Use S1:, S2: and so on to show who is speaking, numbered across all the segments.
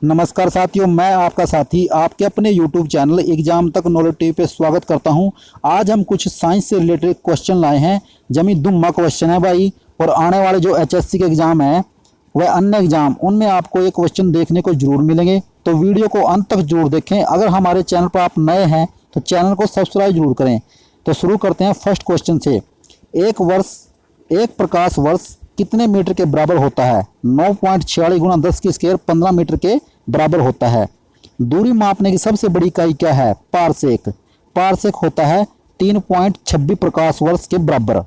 S1: नमस्कार साथियों, मैं आपका साथी आपके अपने YouTube चैनल एग्जाम तक नॉलेज टीवी पे स्वागत करता हूं। आज हम कुछ साइंस से रिलेटेड क्वेश्चन लाए हैं। जमी दुम्मा क्वेश्चन है भाई। और आने वाले जो HSC के एग्ज़ाम है वह अन्य एग्ज़ाम, उनमें आपको ये क्वेश्चन देखने को जरूर मिलेंगे। तो वीडियो को अंत तक जरूर देखें। अगर हमारे चैनल पर आप नए हैं तो चैनल को सब्सक्राइब जरूर करें। तो शुरू करते हैं फर्स्ट क्वेश्चन से। एक प्रकाश वर्ष कितने मीटर के बराबर होता है? 9.46 गुणा 10 की स्क्वायर 15 मीटर के बराबर होता है। दूरी मापने की सबसे बड़ी इकाई क्या है? पारसेक। पारसेक होता है 3.26 प्रकाश वर्ष के बराबर।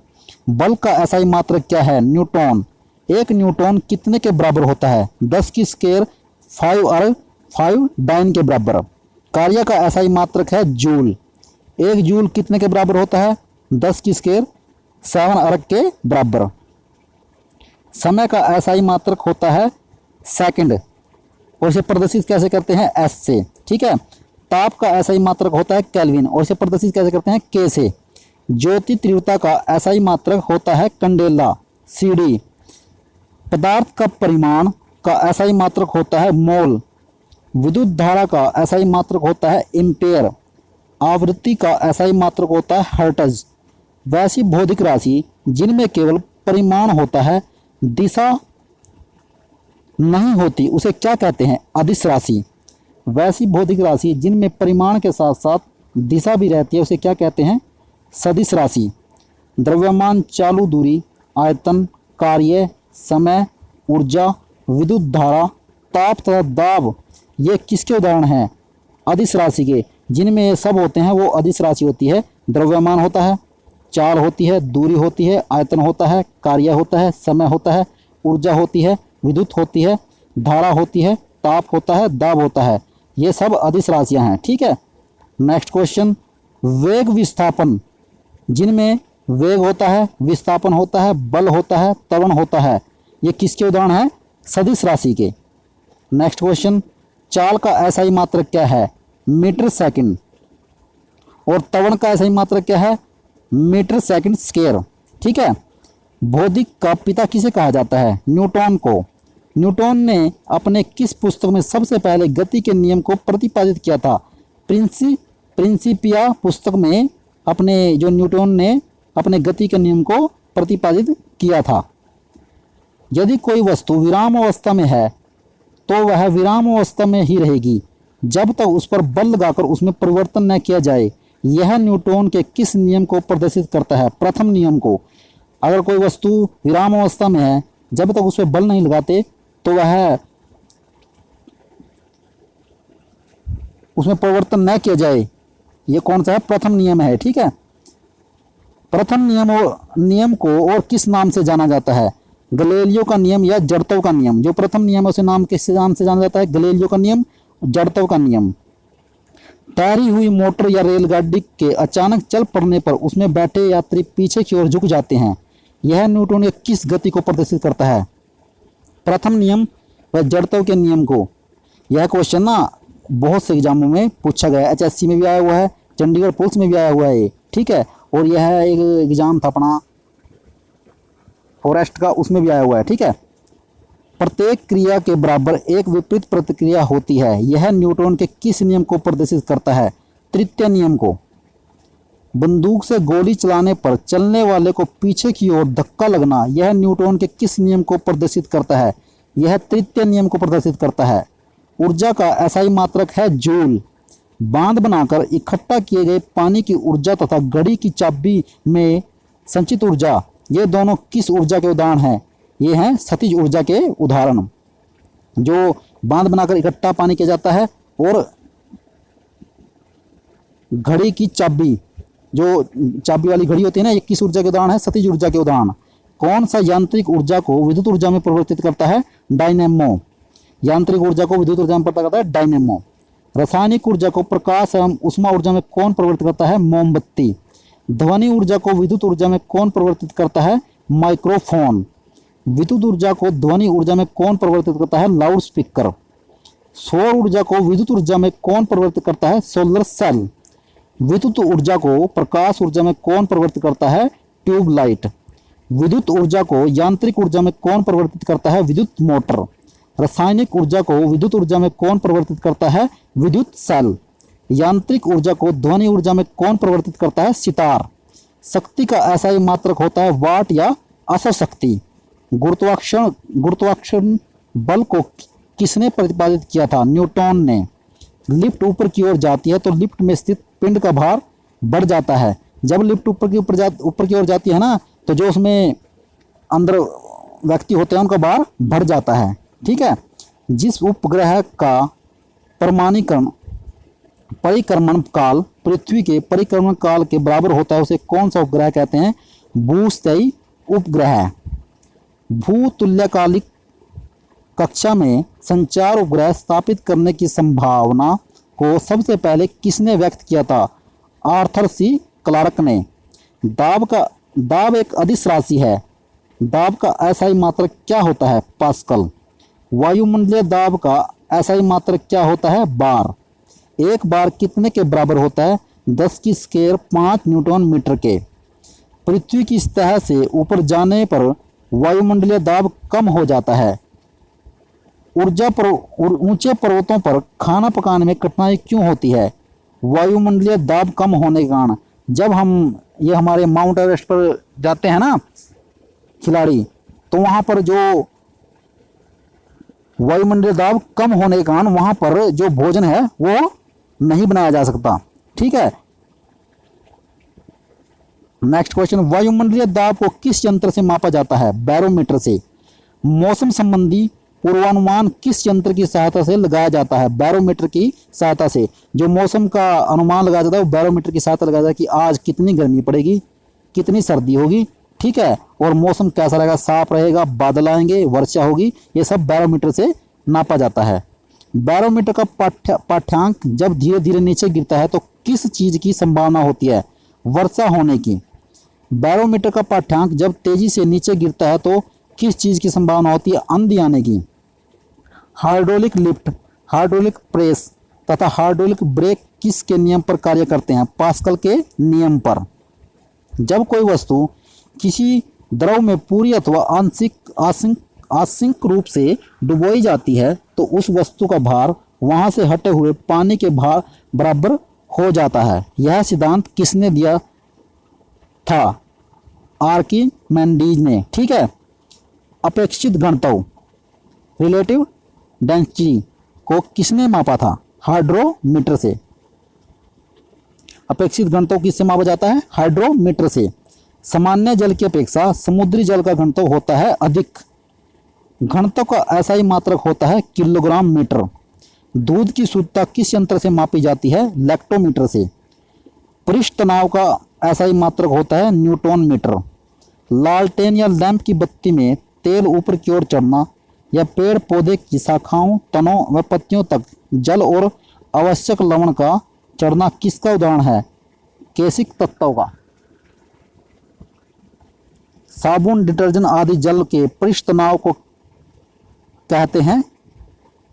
S1: बल का एसआई मात्रक क्या है? न्यूटन। एक न्यूटन कितने के बराबर होता है? 10 की स्क्वायर 5 डाइन के बराबर। कार्य का एसआई मात्रक है जूल। एक जूल कितने के बराबर होता है? 10 की स्क्वायर 7 अर्ग के बराबर। समय का एसआई मात्रक होता है सेकंड, और इसे प्रदर्शित कैसे करते हैं? एस से। ठीक है। ताप का एसआई मात्रक होता है केल्विन, और इसे प्रदर्शित कैसे करते हैं? के से। ज्योति तीव्रता का एसआई मात्रक होता है कंडेला, सीडी। पदार्थ का परिमाण का एसआई मात्रक होता है मोल। विद्युत धारा का एसआई मात्रक होता है एम्पेयर। आवृत्ति का एसआई मात्रक होता है हर्ट्ज। वैसी भौतिक राशि जिनमें केवल परिमाण होता है, दिशा नहीं होती, उसे क्या कहते हैं? अदिश राशि। वैसी भौतिक राशि जिनमें परिमाण के साथ साथ दिशा भी रहती है, उसे क्या कहते हैं? सदिश राशि। द्रव्यमान, चालू दूरी, आयतन, कार्य, समय, ऊर्जा, विद्युत धारा, ताप तथा दाब, ये किसके उदाहरण हैं? अदिश राशि के। जिनमें ये सब होते हैं वो अदिश राशि होती है। द्रव्यमान होता है, चाल होती है, दूरी होती है, आयतन होता है, कार्य होता है, समय होता है, ऊर्जा होती है, विद्युत होती है, धारा होती है, ताप होता है, दाब होता है। ये सब अदिश राशियां हैं। ठीक है। Next question. वेग विस्थापन, जिनमें वेग होता है, विस्थापन होता है, बल होता है, त्वरण होता है, ये किसके उदाहरण है? सदिश राशि के। Next question. चाल का एसआई मात्रक क्या है? Metre second. और त्वरण का एसआई मात्रक क्या है? Metre second square. ठीक है। भौतिक का पिता किसे कहा जाता है? न्यूटन को। न्यूटन ने अपने किस पुस्तक में सबसे पहले गति के नियम को प्रतिपादित किया था? प्रिंसिपिया पुस्तक में न्यूटन ने अपने गति के नियम को प्रतिपादित किया था। यदि कोई वस्तु विराम अवस्था में है तो वह विराम अवस्था में ही रहेगी जब तक उस पर बल लगाकर उसमें परिवर्तन न किया जाए। यह न्यूटन के किस नियम को प्रदर्शित करता है? प्रथम नियम को। अगर कोई वस्तु विराम अवस्था में है, जब तक उस पर बल नहीं लगाते तो वह उसमें परिवर्तन न किया जाए, ये कौन सा है? प्रथम नियम है। ठीक है। प्रथम नियम को और किस नाम से जाना जाता है? गैलीलियो का नियम या जड़त्व का नियम। जो प्रथम नियम है उसे किस नाम से जाना जाता है? गैलीलियो का नियम, जड़त्व का नियम। तैरी हुई मोटर या रेलगाड़ी के अचानक चल पड़ने पर उसमें बैठे यात्री पीछे की ओर झुक जाते हैं। यह न्यूटन के किस गति को प्रदर्शित करता है? प्रथम नियम व जड़त्व के नियम को। यह क्वेश्चन ना बहुत से एग्जामों में पूछा गया है। HSC में भी आया हुआ है, चंडीगढ़ पुलिस में भी आया हुआ है। ठीक है। और यह एक एग्जाम था अपना फॉरेस्ट का, उसमें भी आया हुआ है। ठीक है। प्रत्येक क्रिया के बराबर एक विपरीत प्रतिक्रिया होती है। यह न्यूटन के किस नियम को प्रदर्शित करता है? तृतीय नियम को। बंदूक से गोली चलाने पर चलने वाले को पीछे की ओर धक्का लगना, यह न्यूटन के किस नियम को प्रदर्शित करता है? यह तृतीय नियम को प्रदर्शित करता है। ऊर्जा का एसआई मात्रक है जूल। बांध बनाकर इकट्ठा किए गए पानी की ऊर्जा तथा घड़ी की चाबी में संचित ऊर्जा, ये दोनों किस ऊर्जा के उदाहरण हैं? ये हैं सतिज ऊर्जा के उदाहरण। जो बांध बनाकर इकट्ठा पानी किया जाता है और घड़ी की चाबी, जो चाबी वाली घड़ी होती है ना, ये किस ऊर्जा के उदाहरण है? सतिज ऊर्जा के उदाहरण। कौन सा यांत्रिक ऊर्जा को विद्युत ऊर्जा में परिवर्तित करता है? डायनेमो। यांत्रिक ऊर्जा को विद्युत ऊर्जा में परिवर्तित करता है डायनेमो। रासायनिक ऊर्जा को प्रकाश एवं ऊष्मा ऊर्जा में कौन परिवर्तित करता है? मोमबत्ती। ध्वनि ऊर्जा को विद्युत ऊर्जा में कौन परिवर्तित करता है? माइक्रोफोन। विद्युत ऊर्जा को ध्वनि ऊर्जा में कौन परिवर्तित करता है? Loud speaker. सौर ऊर्जा को विद्युत ऊर्जा में कौन परिवर्तित करता है? Solar cell. विद्युत ऊर्जा को प्रकाश ऊर्जा में कौन परिवर्तित करता है? ट्यूबलाइट। विद्युत ऊर्जा को यांत्रिक ऊर्जा में कौन परिवर्तित करता है? विद्युत मोटर। रासायनिक ऊर्जा को विद्युत ऊर्जा में कौन परिवर्तित करता है? विद्युत सेल। यांत्रिक ऊर्जा को ध्वनि ऊर्जा में कौन परिवर्तित करता है? सितार। शक्ति का ऐसा ही मात्रक होता है वाट या अश्व शक्ति। गुरुत्वाकर्षण बल को किसने प्रतिपादित किया था? न्यूटन ने। लिफ्ट ऊपर की ओर जाती है तो लिफ्ट में स्थित पिंड का भार बढ़ जाता है। जब लिफ्ट ऊपर की ओर जाती है ना, तो जो उसमें अंदर व्यक्ति होते हैं उनका भार बढ़ जाता है। ठीक है। जिस उपग्रह का परिक्रमण काल पृथ्वी के परिक्रमण काल के बराबर होता है उसे कौन सा उपग्रह कहते हैं? भूस्थयी उपग्रह। भूतुल्यकालिक कक्षा में संचार उपग्रह स्थापित करने की संभावना को सबसे पहले किसने व्यक्त किया था? आर्थर सी क्लार्क ने। दाब एक अदिश राशि है। दाब का ऐसा ही मात्रक क्या होता है? पास्कल। वायुमंडलीय दाब का ऐसा ही मात्रक क्या होता है? बार। एक बार कितने के बराबर होता है? 10 की स्क्वायर 5 न्यूटन मीटर के। पृथ्वी की सतह से ऊपर जाने पर वायुमंडलीय दाब कम हो जाता है। ऊंचे पर्वतों पर खाना पकाने में कठिनाई क्यों होती है? वायुमंडलीय दाब कम होने के कारण। जब हम हमारे माउंट एवरेस्ट पर जाते हैं ना खिलाड़ी, तो वहाँ पर जो वायुमंडलीय दाब कम होने के कारण वहाँ पर जो भोजन है वो नहीं बनाया जा सकता। ठीक है। नेक्स्ट क्वेश्चन, वायुमंडलीय दाब को किस यंत्र से मापा जाता है? बैरोमीटर से। मौसम संबंधी पूर्वानुमान किस यंत्र की सहायता से लगाया जाता है? बैरोमीटर की सहायता से। जो मौसम का अनुमान लगाया जाता है वो बैरोमीटर की सहायता लगाया जाता है कि आज कितनी गर्मी पड़ेगी, कितनी सर्दी होगी। ठीक है। और मौसम कैसा रहेगा, साफ रहेगा, बादल आएंगे, वर्षा होगी, ये सब बैरोमीटर से नापा जाता है। बैरोमीटर का पाठ्यांक जब धीरे धीरे नीचे गिरता है तो किस चीज की संभावना होती है? वर्षा होने की। बैरोमीटर का पाठ्यांक जब तेजी से नीचे गिरता है तो किस चीज की संभावना होती है? आंधी आने की। हाइड्रोलिक लिफ्ट, हाइड्रोलिक प्रेस तथा हाइड्रोलिक ब्रेक किसके नियम पर कार्य करते हैं? पास्कल के नियम पर। जब कोई वस्तु किसी द्रव में पूरी अथवा आंशिक रूप से डुबोई जाती है तो उस वस्तु का भार वहां से हटे हुए पानी के भार बराबर हो जाता है। यह सिद्धांत किसने दिया था? आर्किमेडीज ने। ठीक है। अपेक्षित घनत्व रिलेटिव डेंसिटी को किसने मापा था? हाइड्रोमीटर से। अपेक्षित घनत्व किससे मापा जाता है? हाइड्रोमीटर से। सामान्य जल की अपेक्षा समुद्री जल का घनत्व होता है अधिक। घनत्व का ऐसा ही मात्रक होता है किलोग्राम मीटर। दूध की शुद्धता किस यंत्र से मापी जाती है? लैक्टोमीटर से। पृष्ठ तनाव का ऐसा ही मात्रक होता है न्यूटन मीटर। लालटेन या लैंप की बत्ती में तेल ऊपर की ओर चढ़ना या पेड़ पौधे की शाखाओं, तनों व पत्तियों तक जल और आवश्यक लवण का चढ़ना किसका उदाहरण है? कैसिक तत्व का। साबुन, डिटर्जेंट आदि जल के पृष्ठ तनाव को कहते हैं।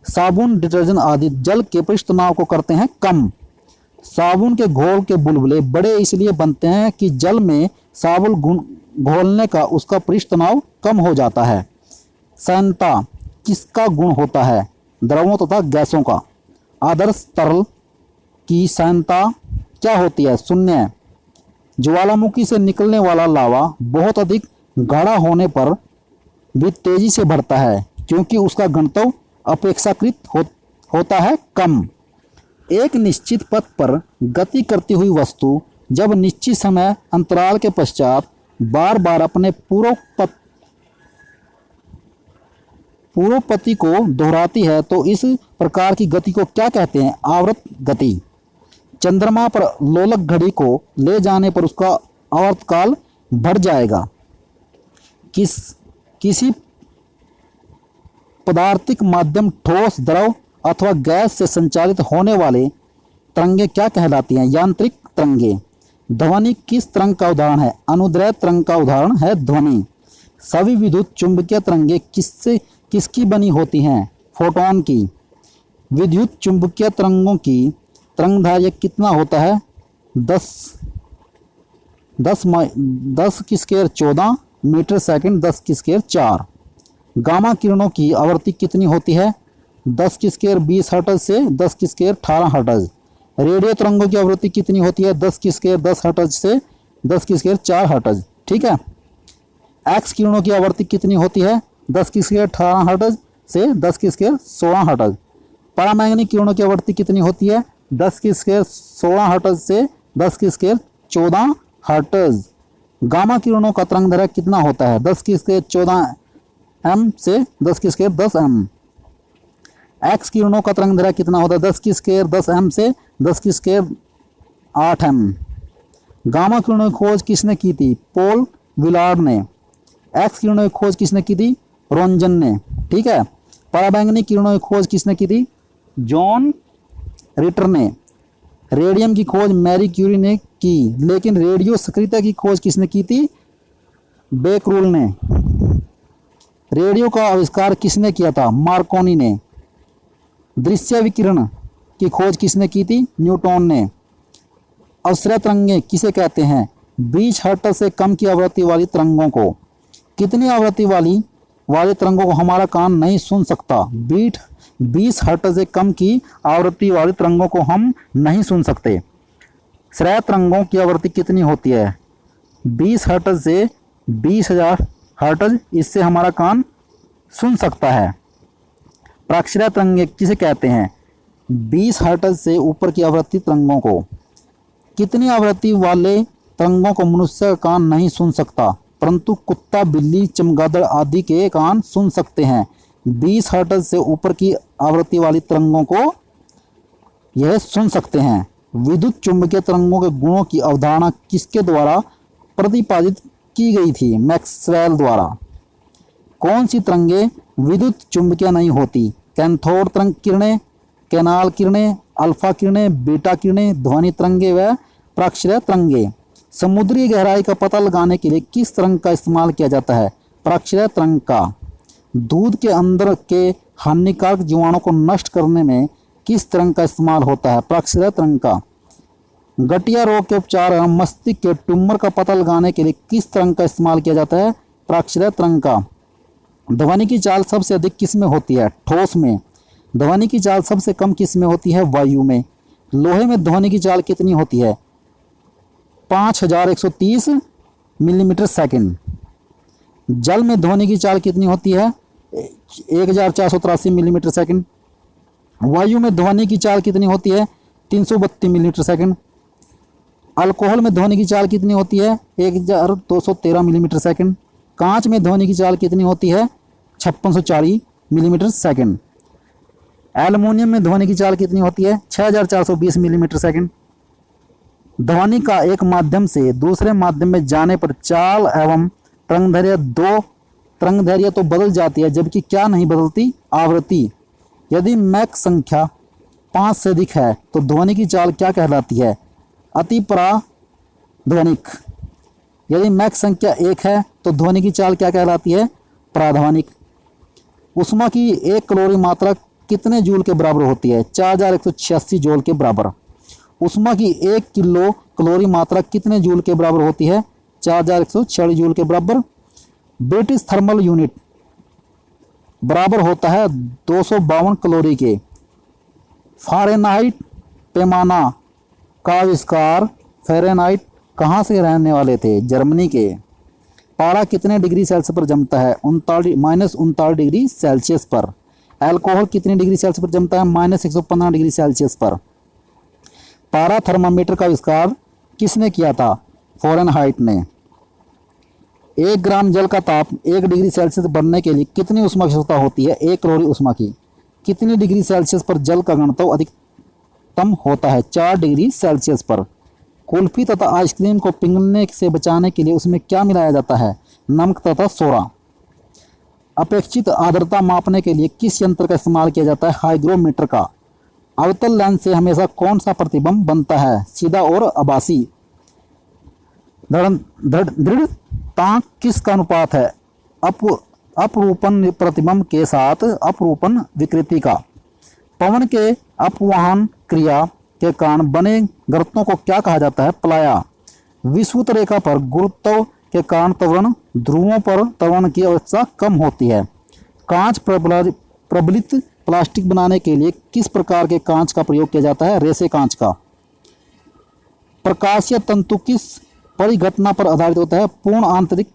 S1: साबुन, डिटर्जेंट आदि जल के पृष्ठ तनाव को करते हैं कम। साबुन के घोल के बुलबुले बड़े इसलिए बनते हैं कि जल में साबुन घोलने का उसका पृष्ठ तनाव कम हो जाता है। संयंता किसका गुण होता है? द्रवों तथा गैसों का। आदर्श तरल की संयंता क्या होती है? शून्य। ज्वालामुखी से निकलने वाला लावा बहुत अधिक गाढ़ा होने पर भी तेजी से बढ़ता है क्योंकि उसका घनत्व अपेक्षाकृत होता है कम। एक निश्चित पथ पर गति करती हुई वस्तु जब निश्चित समय अंतराल के पश्चात बार बार अपने पूर्व पति को दोहराती है तो इस प्रकार की गति को क्या कहते हैं? आवर्त गति। चंद्रमा पर लोलक घड़ी को ले जाने पर उसका आवर्तकाल बढ़ जाएगा। किसी पदार्थिक माध्यम, ठोस, द्रव अथवा गैस से संचालित होने वाले तरंगे क्या कहलाती हैं? यांत्रिक तरंगे। ध्वनि किस तरंग का उदाहरण है? अनुदैर्ध्य तरंग का उदाहरण है ध्वनि। सभी विद्युत चुंबकीय तरंगे किसकी बनी होती हैं? फोटॉन की। विद्युत चुंबकीय तरंगों की तरंगदैर्घ्य कितना होता है? 10 की स्क्वायर 14 मीटर सेकंड 10 की स्क्वायर 4। गामा किरणों की आवृत्ति कितनी होती है? 10 की स्क्वायर 20 हर्ट्ज से 10 की स्क्वायर 18 हर्ट्ज। रेडियो तरंगों की आवृत्ति कितनी होती है? 10 की स्क्वायर 10 हर्ट्ज से 10 की स्क्वायर 4 हर्ट्ज। ठीक है। एक्स किरणों की आवृत्ति कितनी होती है? 10 की स्क्वायर 18 हर्ट्ज से 10 की स्क्वायर 16 हर्ट्ज। परामैंगनिक किरणों की आवृत्ति कितनी होती है? 10 की स्क्वायर 16 हर्ट्ज से 10 की स्क्वायर 14 हर्ट्ज। गामा किरणों का तरंगदैर्घ्य कितना होता है? 10 की स्क्वायर 14 एम से 10 की स्क्वायर 10 एम। एक्स किरणों का तरंगदैर्घ्य कितना होता है? 10 की स्क्वायर 10 एम से 10 की स्क्वायर 8 एम। गामा किरणों की खोज किसने की थी? पॉल विलार्ड ने। एक्स किरणों की खोज किसने की थी? रोंजन ने। ठीक है। पराबैंगनी किरणों की खोज किसने की थी? जॉन रिटर ने। रेडियम की खोज मैरी क्यूरी ने की, लेकिन रेडियो सक्रियता की खोज किसने की थी? बेकरूल ने। रेडियो का आविष्कार किसने किया था? मार्कोनी ने। दृश्य विकिरण की खोज किसने की थी? न्यूटन ने। अवसर तरंगें किसे कहते हैं? 20 हर्ट्ज से कम की आवृत्ति वाली तरंगों को। कितनी आवृत्ति वाले तरंगों को हमारा कान नहीं सुन सकता? 20 हर्ट्ज से कम की आवृत्ति वाली तरंगों को हम नहीं सुन सकते। श्रव्य तरंगों की आवृत्ति कितनी होती है? 20 हर्ट्ज से 20,000 हर्ट्ज, इससे हमारा कान सुन सकता है। प्राक्षीय तरंगें किसे कहते हैं? 20 हर्ट्ज से ऊपर की आवृत्ति तरंगों को। कितनी आवृत्ति वाले तरंगों को मनुष्य का कान नहीं सुन सकता, परंतु कुत्ता, बिल्ली, चमगादड़ आदि के कान सुन सकते हैं? 20 हर्ट्ज से ऊपर की आवृत्ति वाली तरंगों को यह सुन सकते हैं। विद्युत चुंबकीय तरंगों के गुणों की अवधारणा किसके द्वारा प्रतिपादित की गई थी? मैक्सवेल द्वारा। कौन सी तरंगें विद्युत चुंबकीय नहीं होती? कैथोड तरंग किरणें, कैनाल किरणें, अल्फा किरणें, बीटा किरणें, ध्वनि तरंगें व प्राक्षीय तरंगें। समुद्री गहराई का पता लगाने के लिए किस तरंग का इस्तेमाल किया जाता है? प्राक्षीय तरंग का। दूध के अंदर के हानिकारक जीवाणुओं को नष्ट करने में किस तरंग का इस्तेमाल होता है? प्राक्षीय तरंग का। गठिया रोग के उपचार एवं मस्तिष्क के ट्यूमर का पता लगाने के लिए किस तरंग का इस्तेमाल किया जाता है? प्राक्षीय तरंग का। ध्वनि की चाल सबसे अधिक किस में होती है? ठोस में। ध्वनि की चाल सबसे कम किस में होती है? वायु में। लोहे में ध्वनि की चाल कितनी होती है? 5130 मिलीमीटर सेकंड। जल में ध्वनि की चाल कितनी होती है? 1483 मिलीमीटर सेकंड। वायु में ध्वनि की चाल कितनी होती है? 332 मिलीमीटर सेकंड। अल्कोहल में ध्वनि की चाल कितनी होती है? 1213 मिलीमीटर सेकंड। कांच में ध्वनि की चाल कितनी होती है? 5640 मिलीमीटर सेकंड। एल्युमिनियम में ध्वनि की चाल कितनी होती है? 6420 मिलीमीटर सेकंड। ध्वनि का एक माध्यम से दूसरे माध्यम में जाने पर चाल एवं तरंगदैर्घ्य तो बदल जाती है, जबकि क्या नहीं बदलती? आवृत्ति। यदि मैक संख्या 5 से अधिक है तो ध्वनि की चाल क्या कहलाती है? अति पराध्वनिक। यदि मैक संख्या 1 है तो ध्वनि की चाल क्या कहलाती है? पराध्वनिक। उष्मा की 1 कैलोरी मात्रा कितने जूल के बराबर होती है? 4186 जूल के बराबर। उष्मा की 1 किलो कैलोरी मात्रा कितने जूल के बराबर होती है? 4146 जूल के बराबर। ब्रिटिश थर्मल यूनिट बराबर होता है 252 कैलोरी के। फ़ारेनहाइट पैमाना का आविष्कार फ़ारेनहाइट कहाँ से रहने वाले थे? जर्मनी के। पारा कितने डिग्री सेल्सियस पर जमता है? -39 डिग्री सेल्सियस पर। अल्कोहल कितने डिग्री सेल्सियस पर जमता है? -115 डिग्री सेल्सियस पर। पारा थर्मामीटर का आविष्कार किसने किया था? फ़ारेनहाइट ने। 1 ग्राम जल का ताप 1 डिग्री सेल्सियस बढ़ने के लिए कितनी ऊष्मा की आवश्यकता होती है? 1 कैलोरी ऊष्मा की। कितनी डिग्री सेल्सियस पर जल का घनत्व अधिकतम होता है? 4 डिग्री सेल्सियस पर। कुल्फी तथा आइसक्रीम को पिघलने से बचाने के लिए उसमें क्या मिलाया जाता है? नमक तथा सोडा। अपेक्षित आर्द्रता मापने के लिए किस यंत्र का इस्तेमाल किया जाता है? हाइग्रोमीटर का। अवतल लेंस से हमेशा कौन सा प्रतिबिंब बनता है? सीधा और आभासी। दृढ़तांक किसका अनुपात है? अपरूपण प्रतिबिंब के साथ अपरूपण विकृति का। पवन के अपवहन क्रिया के कारण बने गर्तों को क्या कहा जाता है? प्लाया। विषुवत रेखा पर गुरुत्व के कारण त्वरण ध्रुवों पर त्वरण की अवस्था कम होती है। कांच प्रबलित प्लास्टिक बनाने के लिए किस प्रकार के कांच का प्रयोग किया जाता है? रेसे कांच का। प्रकाशीय तंतु किस परिघटना पर आधारित होता है? पूर्ण आंतरिक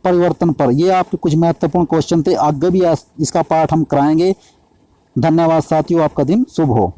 S1: परिवर्तन पर। ये आपके कुछ महत्वपूर्ण क्वेश्चन थे, आगे भी इसका पाठ हम कराएंगे। धन्यवाद साथियों, आपका दिन शुभ हो।